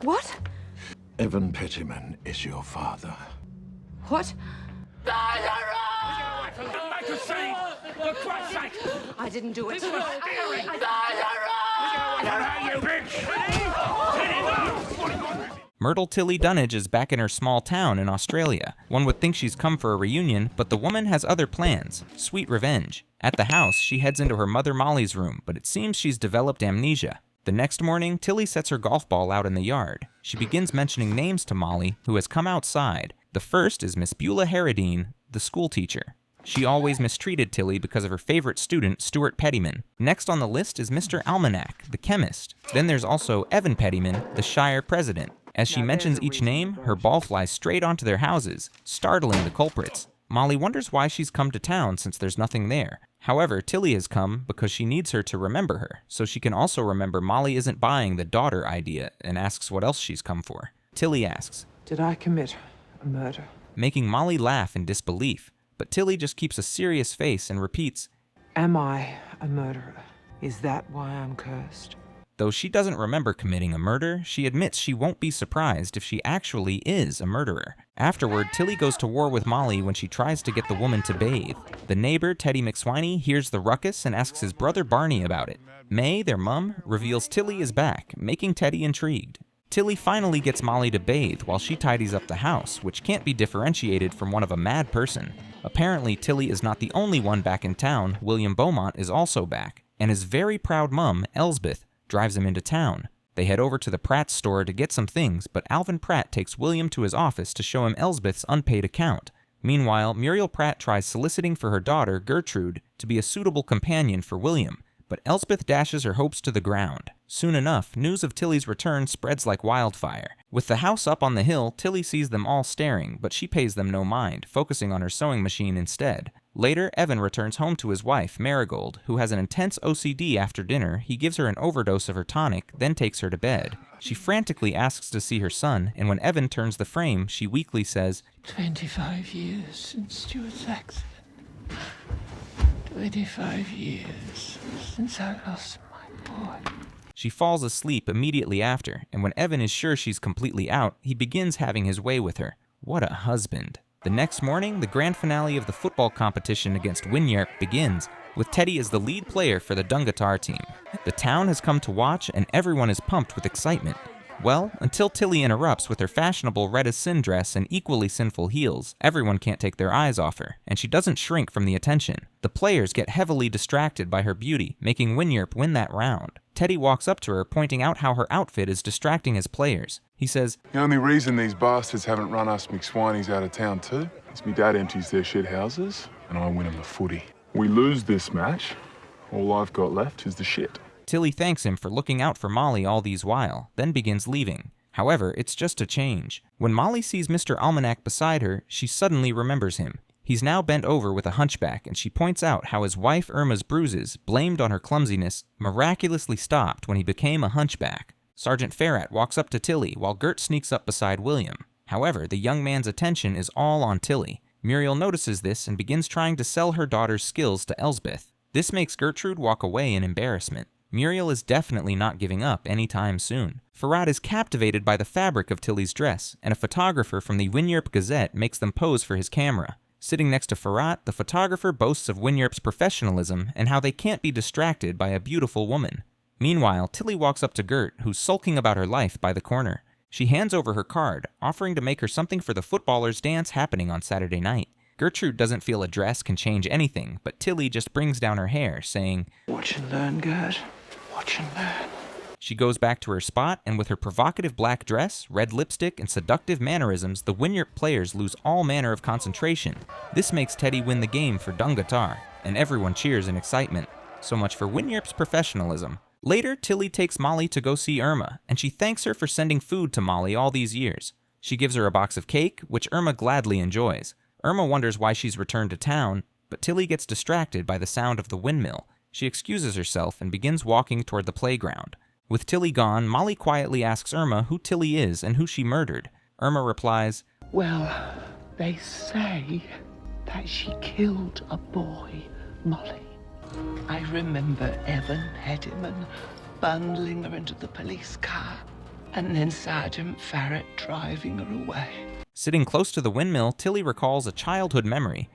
What? Evan Pettyman is your father. What? Make a scene! For Christ's sake! I didn't do it. This was steering! You bitch! Myrtle Tilly Dunnage is back in her small town in Australia. One would think she's come for a reunion, but the woman has other plans. Sweet revenge. At the house, she heads into her mother Molly's room, but it seems she's developed amnesia. The next morning, Tilly sets her golf ball out in the yard. She begins mentioning names to Molly, who has come outside. The first is Miss Beulah Harradine, the school teacher. She always mistreated Tilly because of her favorite student, Stuart Pettyman. Next on the list is Mr. Almanac, the chemist. Then there's also Evan Pettyman, the Shire president. As she mentions each name, her ball flies straight onto their houses, startling the culprits. Molly wonders why she's come to town since there's nothing there. However, Tilly has come because she needs her to remember her, so she can also remember Molly isn't buying the daughter idea and asks what else she's come for. Tilly asks, "Did I commit a murder?" making Molly laugh in disbelief, but Tilly just keeps a serious face and repeats, "Am I a murderer? Is that why I'm cursed?" Though she doesn't remember committing a murder, she admits she won't be surprised if she actually is a murderer. Afterward, Tilly goes to war with Molly when she tries to get the woman to bathe. The neighbor, Teddy McSwiney, hears the ruckus and asks his brother Barney about it. May, their mum, reveals Tilly is back, making Teddy intrigued. Tilly finally gets Molly to bathe while she tidies up the house, which can't be differentiated from one of a mad person. Apparently, Tilly is not the only one back in town. William Beaumont is also back, and his very proud mum, Elsbeth, drives him into town. They head over to the Pratt's store to get some things, but Alvin Pratt takes William to his office to show him Elsbeth's unpaid account. Meanwhile, Muriel Pratt tries soliciting for her daughter, Gertrude, to be a suitable companion for William, but Elsbeth dashes her hopes to the ground. Soon enough, news of Tilly's return spreads like wildfire. With the house up on the hill, Tilly sees them all staring, but she pays them no mind, focusing on her sewing machine instead. Later, Evan returns home to his wife, Marigold, who has an intense OCD after dinner. He gives her an overdose of her tonic, then takes her to bed. She frantically asks to see her son, and when Evan turns the frame, she weakly says, 25 years since Stuart's accident. 25 years since I lost my boy. She falls asleep immediately after, and when Evan is sure she's completely out, he begins having his way with her. What a husband. The next morning, the grand finale of the football competition against Wynyard begins, with Teddy as the lead player for the Dungatar team. The town has come to watch, and everyone is pumped with excitement. Well, until Tilly interrupts with her fashionable red as sin dress and equally sinful heels, everyone can't take their eyes off her, and she doesn't shrink from the attention. The players get heavily distracted by her beauty, making Wynyard win that round. Teddy walks up to her, pointing out how her outfit is distracting his players. He says, "The only reason these bastards haven't run us McSwineys out of town too is me dad empties their shit houses and I win them the footy. We lose this match, all I've got left is the shit." Tilly thanks him for looking out for Molly all these while, then begins leaving. However, it's just a change. When Molly sees Mr. Almanac beside her, she suddenly remembers him. He's now bent over with a hunchback, and she points out how his wife Irma's bruises, blamed on her clumsiness, miraculously stopped when he became a hunchback. Sergeant Farrat walks up to Tilly while Gert sneaks up beside William. However, the young man's attention is all on Tilly. Muriel notices this and begins trying to sell her daughter's skills to Elsbeth. This makes Gertrude walk away in embarrassment. Muriel is definitely not giving up anytime soon. Farrat is captivated by the fabric of Tilly's dress, and a photographer from the Wynyard Gazette makes them pose for his camera. Sitting next to Farrat, the photographer boasts of Wynyard's professionalism and how they can't be distracted by a beautiful woman. Meanwhile, Tilly walks up to Gert, who's sulking about her life by the corner. She hands over her card, offering to make her something for the footballers' dance happening on Saturday night. Gertrude doesn't feel a dress can change anything, but Tilly just brings down her hair, saying, Watch and learn, Gert. Watch and learn. She goes back to her spot, and with her provocative black dress, red lipstick, and seductive mannerisms, the Wynyard players lose all manner of concentration. This makes Teddy win the game for Dungatar, and everyone cheers in excitement. So much for Wynyard's professionalism. Later, Tilly takes Molly to go see Irma, and she thanks her for sending food to Molly all these years. She gives her a box of cake, which Irma gladly enjoys. Irma wonders why she's returned to town, but Tilly gets distracted by the sound of the windmill. She excuses herself and begins walking toward the playground. With Tilly gone, Molly quietly asks Irma who Tilly is and who she murdered. Irma replies, Well, they say that she killed a boy, Molly. I remember Evan Pettyman bundling her into the police car. and then Sergeant Farrett driving her away. Sitting close to the windmill, Tilly recalls a childhood memory.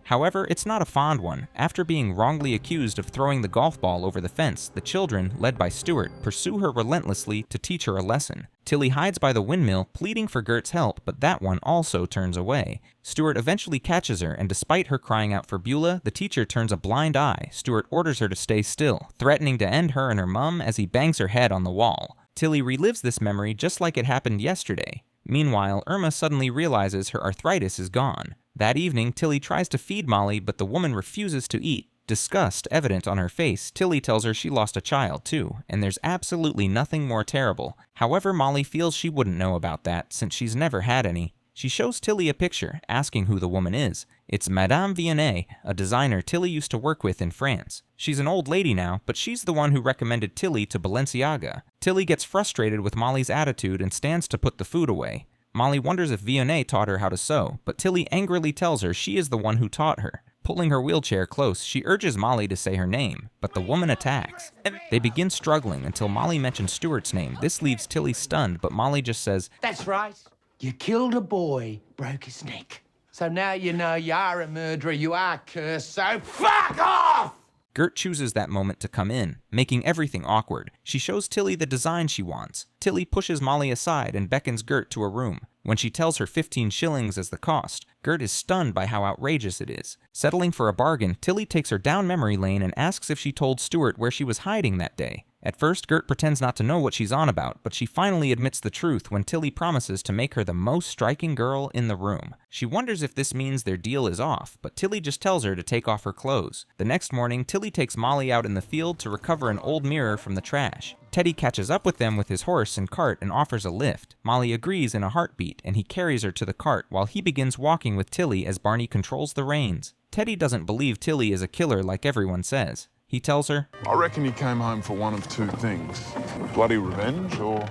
However, it's not a fond one. After being wrongly accused of throwing the golf ball over the fence, the children, led by Stuart, pursue her relentlessly to teach her a lesson. Tilly hides by the windmill, pleading for Gert's help, but that one also turns away. Stuart eventually catches her, and despite her crying out for Beulah, the teacher turns a blind eye. Stuart orders her to stay still, threatening to end her and her mum as he bangs her head on the wall. Tilly relives this memory just like it happened yesterday. Meanwhile, Irma suddenly realizes her arthritis is gone. That evening, Tilly tries to feed Molly, but the woman refuses to eat. Disgust evident on her face, Tilly tells her she lost a child too, and there's absolutely nothing more terrible. However, Molly feels she wouldn't know about that, since she's never had any. She shows Tilly a picture, asking who the woman is. It's Madame Vianney, a designer Tilly used to work with in France. She's an old lady now, but she's the one who recommended Tilly to Balenciaga. Tilly gets frustrated with Molly's attitude and stands to put the food away. Molly wonders if Vianney taught her how to sew, but Tilly angrily tells her she is the one who taught her. Pulling her wheelchair close, she urges Molly to say her name, but the woman attacks. They begin struggling until Molly mentions Stuart's name. This leaves Tilly stunned, but Molly just says, That's right. You killed a boy, broke his neck. So now you know you are a murderer, you are cursed, so fuck off! Gert chooses that moment to come in, making everything awkward. She shows Tilly the design she wants. Tilly pushes Molly aside and beckons Gert to a room. When she tells her 15 shillings as the cost, Gert is stunned by how outrageous it is. Settling for a bargain, Tilly takes her down memory lane and asks if she told Stuart where she was hiding that day. At first, Gert pretends not to know what she's on about, but she finally admits the truth when Tilly promises to make her the most striking girl in the room. She wonders if this means their deal is off, but Tilly just tells her to take off her clothes. The next morning, Tilly takes Molly out in the field to recover an old mirror from the trash. Teddy catches up with them with his horse and cart and offers a lift. Molly agrees in a heartbeat, and he carries her to the cart while he begins walking with Tilly as Barney controls the reins. Teddy doesn't believe Tilly is a killer like everyone says. He tells her, I reckon he came home for one of two things. Bloody revenge or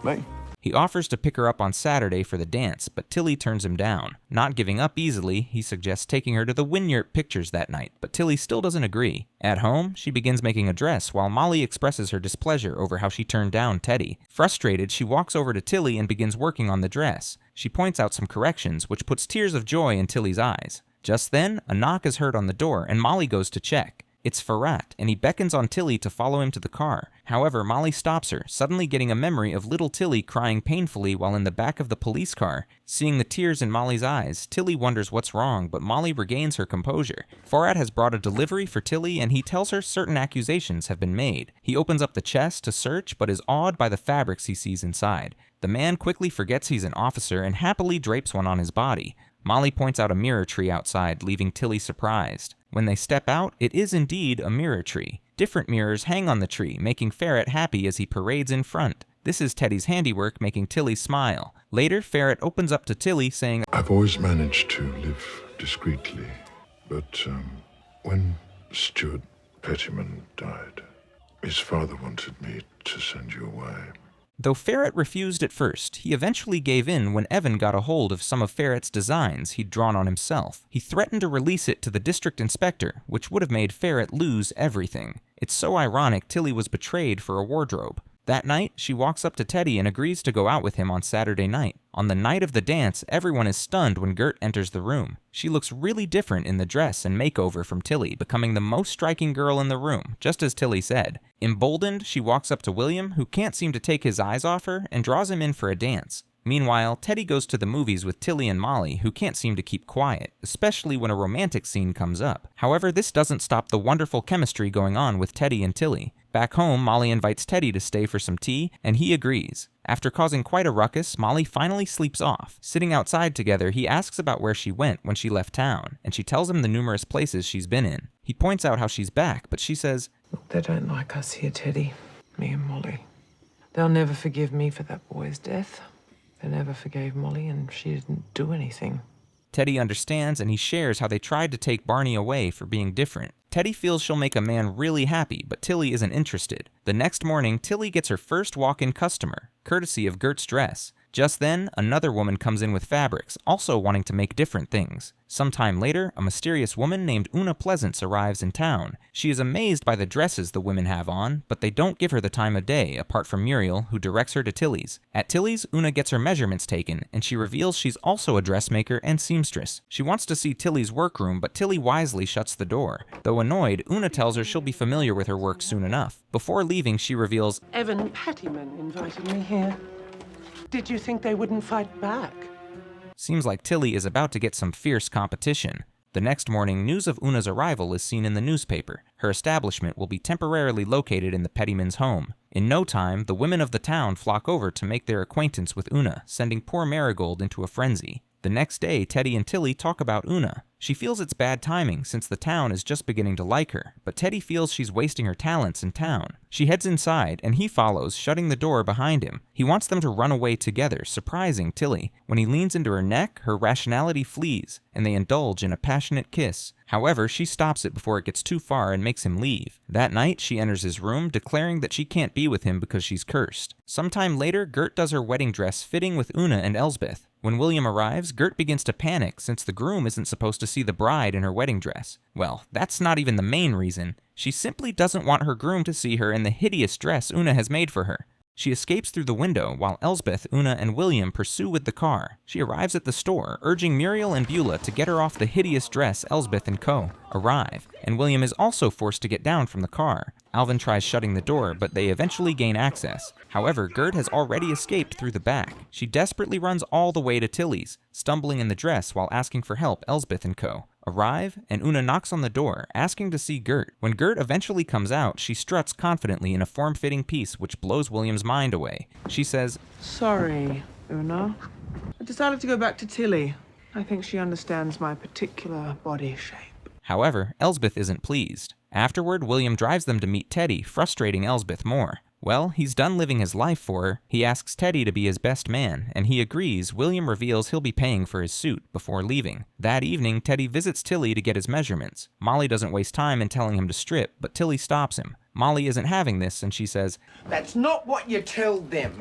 me. He offers to pick her up on Saturday for the dance, but Tilly turns him down. Not giving up easily, he suggests taking her to the Wynyard Pictures that night, but Tilly still doesn't agree. At home, she begins making a dress while Molly expresses her displeasure over how she turned down Teddy. Frustrated, she walks over to Tilly and begins working on the dress. She points out some corrections, which puts tears of joy in Tilly's eyes. Just then, a knock is heard on the door, and Molly goes to check. It's Farrat, and he beckons on Tilly to follow him to the car. However, Molly stops her, suddenly getting a memory of little Tilly crying painfully while in the back of the police car. Seeing the tears in Molly's eyes, Tilly wonders what's wrong, but Molly regains her composure. Farrat has brought a delivery for Tilly, and he tells her certain accusations have been made. He opens up the chest to search, but is awed by the fabrics he sees inside. The man quickly forgets he's an officer and happily drapes one on his body. Molly points out a mirror tree outside, leaving Tilly surprised. When they step out, it is indeed a mirror tree. Different mirrors hang on the tree, making Farrat happy as he parades in front. This is Teddy's handiwork, making Tilly smile. Later, Farrat opens up to Tilly, saying, I've always managed to live discreetly, but when Stuart Pettyman died, his father wanted me to send you away. Though Farrat refused at first, he eventually gave in when Evan got a hold of some of Farrat's designs he'd drawn on himself. He threatened to release it to the district inspector, which would have made Farrat lose everything. It's so ironic Tilly was betrayed for a wardrobe. That night, she walks up to Teddy and agrees to go out with him on Saturday night. On the night of the dance, everyone is stunned when Gert enters the room. She looks really different in the dress and makeover from Tilly, becoming the most striking girl in the room, just as Tilly said. Emboldened, she walks up to William, who can't seem to take his eyes off her, and draws him in for a dance. Meanwhile, Teddy goes to the movies with Tilly and Molly, who can't seem to keep quiet, especially when a romantic scene comes up. However, this doesn't stop the wonderful chemistry going on with Teddy and Tilly. Back home, Molly invites Teddy to stay for some tea, and he agrees. After causing quite a ruckus, Molly finally sleeps off. Sitting outside together, he asks about where she went when she left town, and she tells him the numerous places she's been in. He points out how she's back, but she says, Look, they don't like us here, Teddy. Me and Molly. They'll never forgive me for that boy's death. They never forgave Molly, and she didn't do anything. Teddy understands, and he shares how they tried to take Barney away for being different. Teddy feels she'll make a man really happy, but Tilly isn't interested. The next morning, Tilly gets her first walk-in customer, courtesy of Gert's dress. Just then, another woman comes in with fabrics, also wanting to make different things. Sometime later, a mysterious woman named Una Pleasance arrives in town. She is amazed by the dresses the women have on, but they don't give her the time of day, apart from Muriel, who directs her to Tilly's. At Tilly's, Una gets her measurements taken, and she reveals she's also a dressmaker and seamstress. She wants to see Tilly's workroom, but Tilly wisely shuts the door. Though annoyed, Una tells her she'll be familiar with her work soon enough. Before leaving, she reveals, Evan Pettyman invited me here. Did you think they wouldn't fight back? Seems like Tilly is about to get some fierce competition. The next morning, news of Una's arrival is seen in the newspaper. Her establishment will be temporarily located in the Pettymans' home. In no time, the women of the town flock over to make their acquaintance with Una, sending poor Marigold into a frenzy. The next day, Teddy and Tilly talk about Una. She feels it's bad timing since the town is just beginning to like her, but Teddy feels she's wasting her talents in town. She heads inside, and he follows, shutting the door behind him. He wants them to run away together, surprising Tilly. When he leans into her neck, her rationality flees, and they indulge in a passionate kiss. However, she stops it before it gets too far and makes him leave. That night, she enters his room, declaring that she can't be with him because she's cursed. Sometime later, Gert does her wedding dress fitting with Una and Elsbeth. When William arrives, Gert begins to panic since the groom isn't supposed to see the bride in her wedding dress. Well, that's not even the main reason. She simply doesn't want her groom to see her in the hideous dress Una has made for her. She escapes through the window while Elsbeth, Una, and William pursue with the car. She arrives at the store, urging Muriel and Beulah to get her off the hideous dress Elsbeth and co. arrive, and William is also forced to get down from the car. Alvin tries shutting the door, but they eventually gain access. However, Gert has already escaped through the back. She desperately runs all the way to Tilly's, stumbling in the dress while asking for help Elsbeth and co. arrive, and Una knocks on the door, asking to see Gert. When Gert eventually comes out, she struts confidently in a form-fitting piece which blows William's mind away. She says, Sorry, Una. I decided to go back to Tilly. I think she understands my particular body shape. However, Elsbeth isn't pleased. Afterward, William drives them to meet Teddy, frustrating Elsbeth more. Well, he's done living his life for her. He asks Teddy to be his best man, and he agrees. William reveals he'll be paying for his suit before leaving. That evening, Teddy visits Tilly to get his measurements. Molly doesn't waste time in telling him to strip, but Tilly stops him. Molly isn't having this, and she says, That's not what you tell them.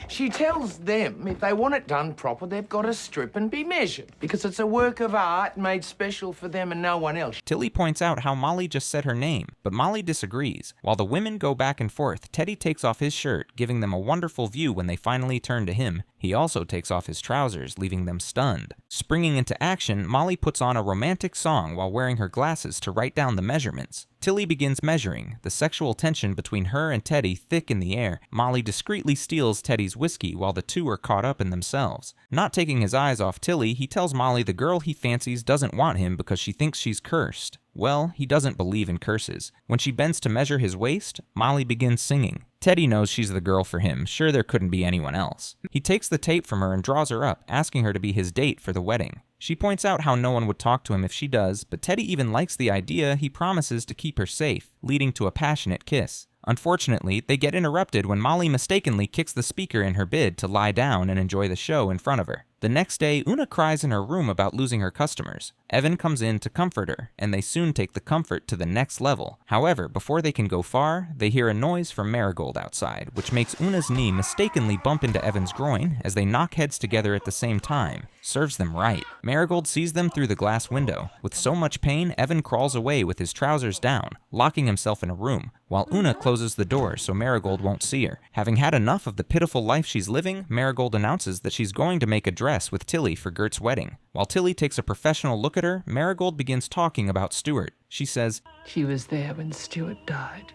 She tells them if they want it done proper, they've got to strip and be measured, because it's a work of art made special for them and no one else. Tilly points out how Molly just said her name, but Molly disagrees. While the women go back and forth, Teddy takes off his shirt, giving them a wonderful view when they finally turn to him. He also takes off his trousers, leaving them stunned. Springing into action, Molly puts on a romantic song while wearing her glasses to write down the measurements. Tilly begins measuring, the sexual tension between her and Teddy thick in the air. Molly discreetly steals Teddy's whiskey while the two are caught up in themselves. Not taking his eyes off Tilly, he tells Molly the girl he fancies doesn't want him because she thinks she's cursed. Well, he doesn't believe in curses. When she bends to measure his waist, Molly begins singing. Teddy knows she's the girl for him, sure there couldn't be anyone else. He takes the tape from her and draws her up, asking her to be his date for the wedding. She points out how no one would talk to him if she does, but Teddy even likes the idea he promises to keep her safe, leading to a passionate kiss. Unfortunately, they get interrupted when Molly mistakenly kicks the speaker in her bid to lie down and enjoy the show in front of her. The next day, Una cries in her room about losing her customers. Evan comes in to comfort her, and they soon take the comfort to the next level. However, before they can go far, they hear a noise from Marigold outside, which makes Una's knee mistakenly bump into Evan's groin as they knock heads together at the same time. Serves them right. Marigold sees them through the glass window. With so much pain, Evan crawls away with his trousers down, locking himself in a room, while Una closes the door so Marigold won't see her. Having had enough of the pitiful life she's living, Marigold announces that she's going to make a dress with Tilly for Gert's wedding. While Tilly takes a professional look at her, Marigold begins talking about Stuart. She says, She was there when Stuart died.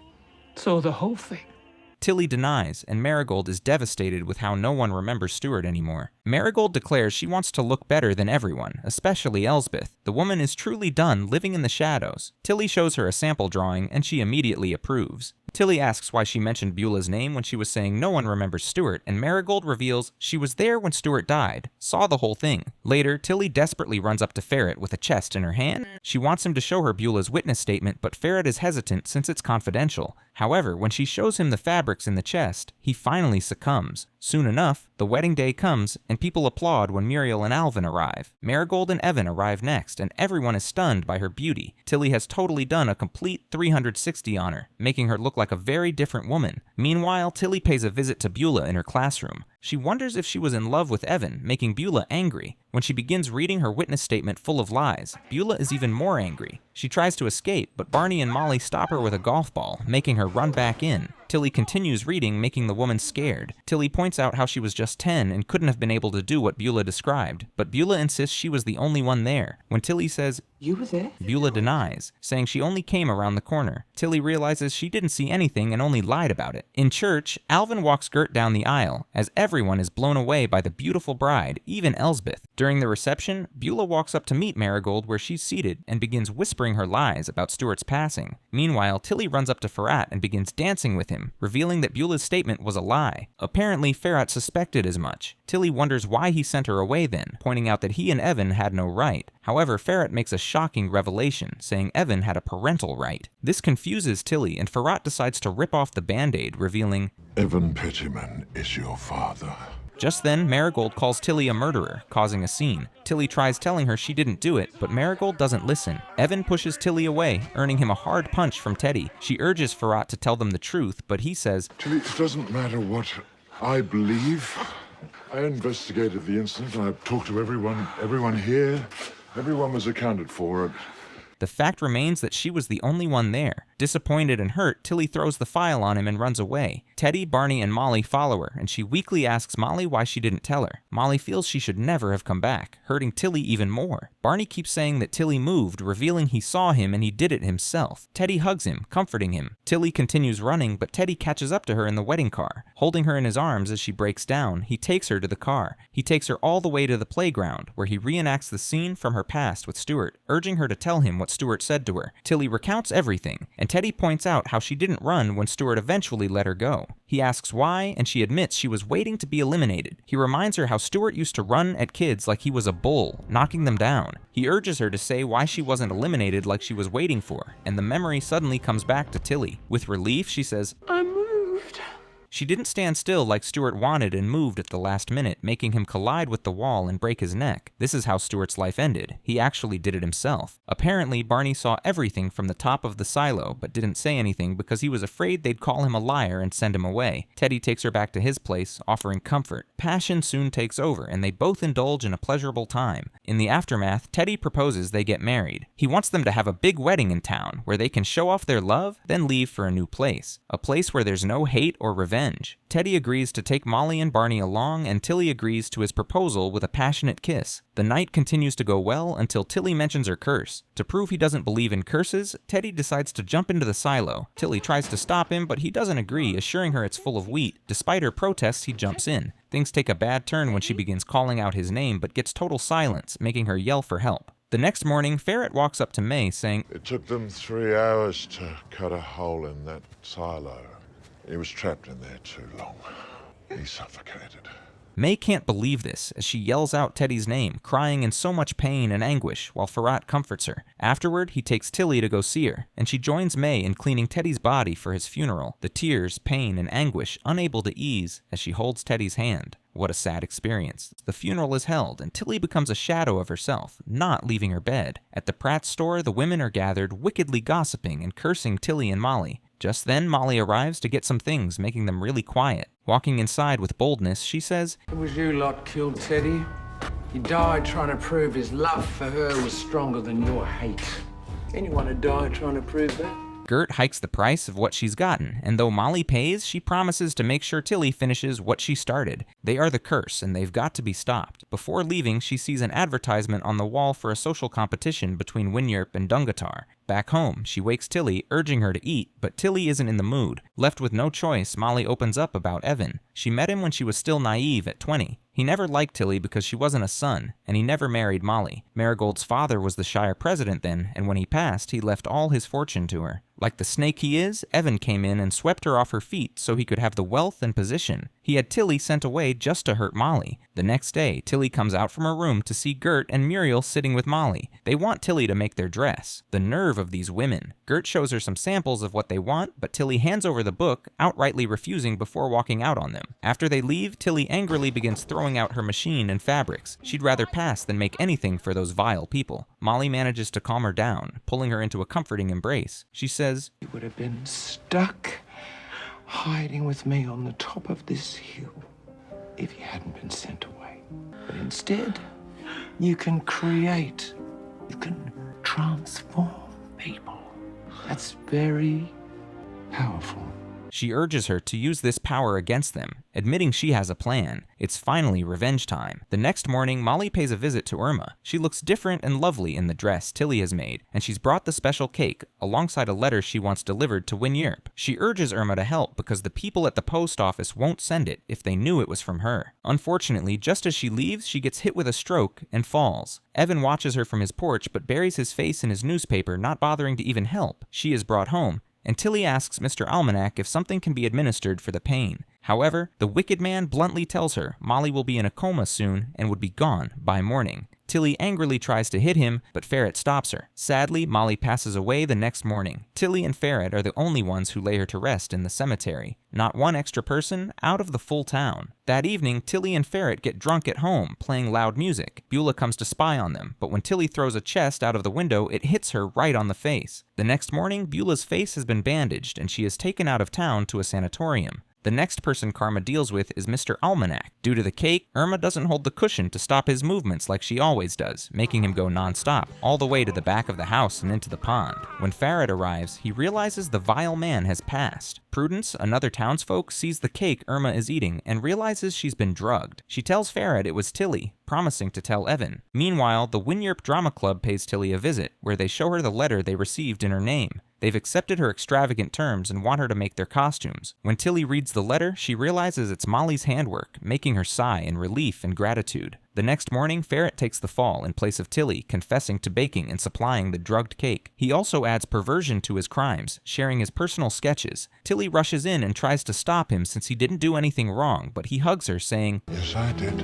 Saw the whole thing. Tilly denies, and Marigold is devastated with how no one remembers Stuart anymore. Marigold declares she wants to look better than everyone, especially Elsbeth. The woman is truly done living in the shadows. Tilly shows her a sample drawing, and she immediately approves. Tilly asks why she mentioned Beulah's name when she was saying no one remembers Stuart, and Marigold reveals she was there when Stuart died, saw the whole thing. Later, Tilly desperately runs up to Ferret with a chest in her hand. She wants him to show her Beulah's witness statement, but Ferret is hesitant since it's confidential. However, when she shows him the fabrics in the chest, he finally succumbs. Soon enough, the wedding day comes, and people applaud when Muriel and Alvin arrive. Marigold and Evan arrive next, and everyone is stunned by her beauty. Tilly has totally done a complete 360 on her, making her look like a very different woman. Meanwhile, Tilly pays a visit to Beulah in her classroom. She wonders if she was in love with Evan, making Beulah angry. When she begins reading her witness statement full of lies, Beulah is even more angry. She tries to escape, but Barney and Molly stop her with a golf ball, making her run back in. Tilly continues reading, making the woman scared. Tilly points out how she was just 10 and couldn't have been able to do what Beulah described, but Beulah insists she was the only one there. When Tilly says, You were there? Beulah denies, saying she only came around the corner. Tilly realizes she didn't see anything and only lied about it. In church, Alvin walks Gert down the aisle, as everyone is blown away by the beautiful bride, even Elsbeth. During the reception, Beulah walks up to meet Marigold where she's seated and begins whispering her lies about Stuart's passing. Meanwhile, Tilly runs up to Ferrat and begins dancing with him, revealing that Beulah's statement was a lie. Apparently, Ferrat suspected as much. Tilly wonders why he sent her away then, pointing out that he and Evan had no right. However, Ferrat makes a shocking revelation, saying Evan had a parental right. This confuses Tilly, and Ferrat decides to rip off the band-aid, revealing, Evan Pettyman is your father. Just then, Marigold calls Tilly a murderer, causing a scene. Tilly tries telling her she didn't do it, but Marigold doesn't listen. Evan pushes Tilly away, earning him a hard punch from Teddy. She urges Ferrat to tell them the truth, but he says, Tilly, it doesn't matter what I believe. I investigated the incident and I've talked to everyone here. Everyone was accounted for. The fact remains that she was the only one there. Disappointed and hurt, Tilly throws the file on him and runs away. Teddy, Barney, and Molly follow her, and she weakly asks Molly why she didn't tell her. Molly feels she should never have come back, hurting Tilly even more. Barney keeps saying that Tilly moved, revealing he saw him and he did it himself. Teddy hugs him, comforting him. Tilly continues running, but Teddy catches up to her in the wedding car. Holding her in his arms as she breaks down, he takes her to the car. He takes her all the way to the playground, where he reenacts the scene from her past with Stuart, urging her to tell him what Stuart said to her. Tilly recounts everything, and Teddy points out how she didn't run when Stuart eventually let her go. He asks why, and she admits she was waiting to be eliminated. He reminds her how Stuart used to run at kids like he was a bull, knocking them down. He urges her to say why she wasn't eliminated like she was waiting for, and the memory suddenly comes back to Tilly. With relief, she says, I moved. She didn't stand still like Stuart wanted and moved at the last minute, making him collide with the wall and break his neck. This is how Stuart's life ended. He actually did it himself. Apparently, Barney saw everything from the top of the silo, but didn't say anything because he was afraid they'd call him a liar and send him away. Teddy takes her back to his place, offering comfort. Passion soon takes over, and they both indulge in a pleasurable time. In the aftermath, Teddy proposes they get married. He wants them to have a big wedding in town, where they can show off their love, then leave for a new place. A place where there's no hate or revenge. Teddy agrees to take Molly and Barney along, and Tilly agrees to his proposal with a passionate kiss. The night continues to go well until Tilly mentions her curse. To prove he doesn't believe in curses, Teddy decides to jump into the silo. Tilly tries to stop him, but he doesn't agree, assuring her it's full of wheat. Despite her protests, he jumps in. Things take a bad turn when she begins calling out his name, but gets total silence, making her yell for help. The next morning, Ferret walks up to May, saying, It took them 3 hours to cut a hole in that silo. He was trapped in there too long. He suffocated. May can't believe this as she yells out Teddy's name, crying in so much pain and anguish, while Ferrat comforts her. Afterward, he takes Tilly to go see her, and she joins May in cleaning Teddy's body for his funeral, the tears, pain, and anguish unable to ease as she holds Teddy's hand. What a sad experience. The funeral is held, and Tilly becomes a shadow of herself, not leaving her bed. At the Pratt store, the women are gathered, wickedly gossiping and cursing Tilly and Molly. Just then, Molly arrives to get some things, making them really quiet. Walking inside with boldness, she says, It was you lot killed Teddy. He died trying to prove his love for her was stronger than your hate. Anyone would die trying to prove that? Gert hikes the price of what she's gotten, and though Molly pays, she promises to make sure Tilly finishes what she started. They are the curse, and they've got to be stopped. Before leaving, she sees an advertisement on the wall for a social competition between Winyarp and Dungatar. Back home, she wakes Tilly, urging her to eat, but Tilly isn't in the mood. Left with no choice, Molly opens up about Evan. She met him when she was still naive at 20. He never liked Tilly because she wasn't a son, and he never married Molly. Marigold's father was the Shire president then, and when he passed, he left all his fortune to her. Like the snake he is, Evan came in and swept her off her feet so he could have the wealth and position. He had Tilly sent away just to hurt Molly. The next day, Tilly comes out from her room to see Gert and Muriel sitting with Molly. They want Tilly to make their dress. The nerve of these women. Gert shows her some samples of what they want, but Tilly hands over the book, outrightly refusing before walking out on them. After they leave, Tilly angrily begins throwing out her machine and fabrics. She'd rather pass than make anything for those vile people. Molly manages to calm her down, pulling her into a comforting embrace. She says, You would have been stuck hiding with me on the top of this hill. if you hadn't been sent away. But instead, you can create, you can transform people. That's very powerful. She urges her to use this power against them, admitting she has a plan. It's finally revenge time. The next morning, Molly pays a visit to Irma. She looks different and lovely in the dress Tilly has made, and she's brought the special cake, alongside a letter she wants delivered to Wynyard. She urges Irma to help because the people at the post office won't send it if they knew it was from her. Unfortunately, just as she leaves, she gets hit with a stroke and falls. Evan watches her from his porch but buries his face in his newspaper, not bothering to even help. She is brought home, and Tilly asks Mr. Almanac if something can be administered for the pain. However, the wicked man bluntly tells her Molly will be in a coma soon and would be gone by morning. Tilly angrily tries to hit him, but Ferret stops her. Sadly, Molly passes away the next morning. Tilly and Ferret are the only ones who lay her to rest in the cemetery. Not one extra person out of the full town. That evening, Tilly and Ferret get drunk at home, playing loud music. Beulah comes to spy on them, but when Tilly throws a chest out of the window, it hits her right on the face. The next morning, Beulah's face has been bandaged, and she is taken out of town to a sanatorium. The next person Karma deals with is Mr. Almanac. Due to the cake, Irma doesn't hold the cushion to stop his movements like she always does, making him go non-stop, all the way to the back of the house and into the pond. When Ferret arrives, he realizes the vile man has passed. Prudence, another townsfolk, sees the cake Irma is eating and realizes she's been drugged. She tells Ferret it was Tilly, promising to tell Evan. Meanwhile, the Wynyard Drama Club pays Tilly a visit, where they show her the letter they received in her name. They've accepted her extravagant terms and want her to make their costumes. When Tilly reads the letter, she realizes it's Molly's handwork, making her sigh in relief and gratitude. The next morning, Ferret takes the fall in place of Tilly, confessing to baking and supplying the drugged cake. He also adds perversion to his crimes, sharing his personal sketches. Tilly rushes in and tries to stop him since he didn't do anything wrong, but he hugs her, saying, Yes, I did.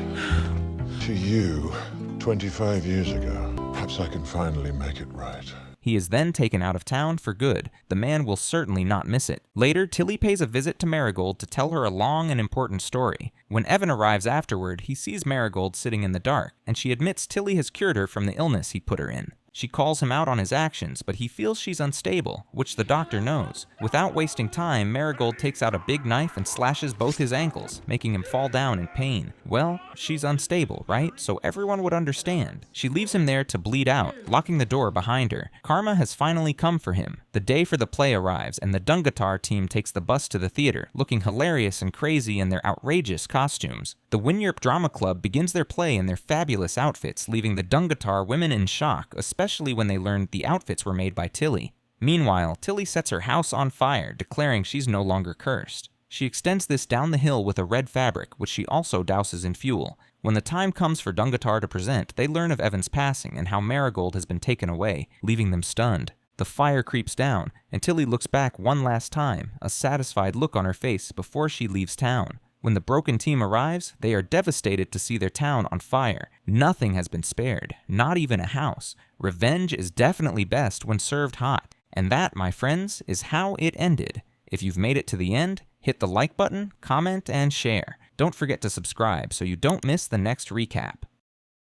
To you, 25 years ago. Perhaps I can finally make it right. He is then taken out of town for good. The man will certainly not miss it. Later, Tilly pays a visit to Marigold to tell her a long and important story. When Evan arrives afterward, he sees Marigold sitting in the dark, and she admits Tilly has cured her from the illness he put her in. She calls him out on his actions, but he feels she's unstable, which the doctor knows. Without wasting time, Marigold takes out a big knife and slashes both his ankles, making him fall down in pain. Well, she's unstable, right? So everyone would understand. She leaves him there to bleed out, locking the door behind her. Karma has finally come for him. The day for the play arrives, and the Dungatar team takes the bus to the theater, looking hilarious and crazy in their outrageous costumes. The Wynyard Drama Club begins their play in their fabulous outfits, leaving the Dungatar women in shock, especially when they learned the outfits were made by Tilly. Meanwhile, Tilly sets her house on fire, declaring she's no longer cursed. She extends this down the hill with a red fabric, which she also douses in fuel. When the time comes for Dungatar to present, they learn of Evan's passing and how Marigold has been taken away, leaving them stunned. The fire creeps down, and Tilly looks back one last time, a satisfied look on her face before she leaves town. When the broken team arrives, they are devastated to see their town on fire. Nothing has been spared, not even a house. Revenge is definitely best when served hot. And that, my friends, is how it ended. If you've made it to the end, hit the like button, comment, and share. Don't forget to subscribe so you don't miss the next recap.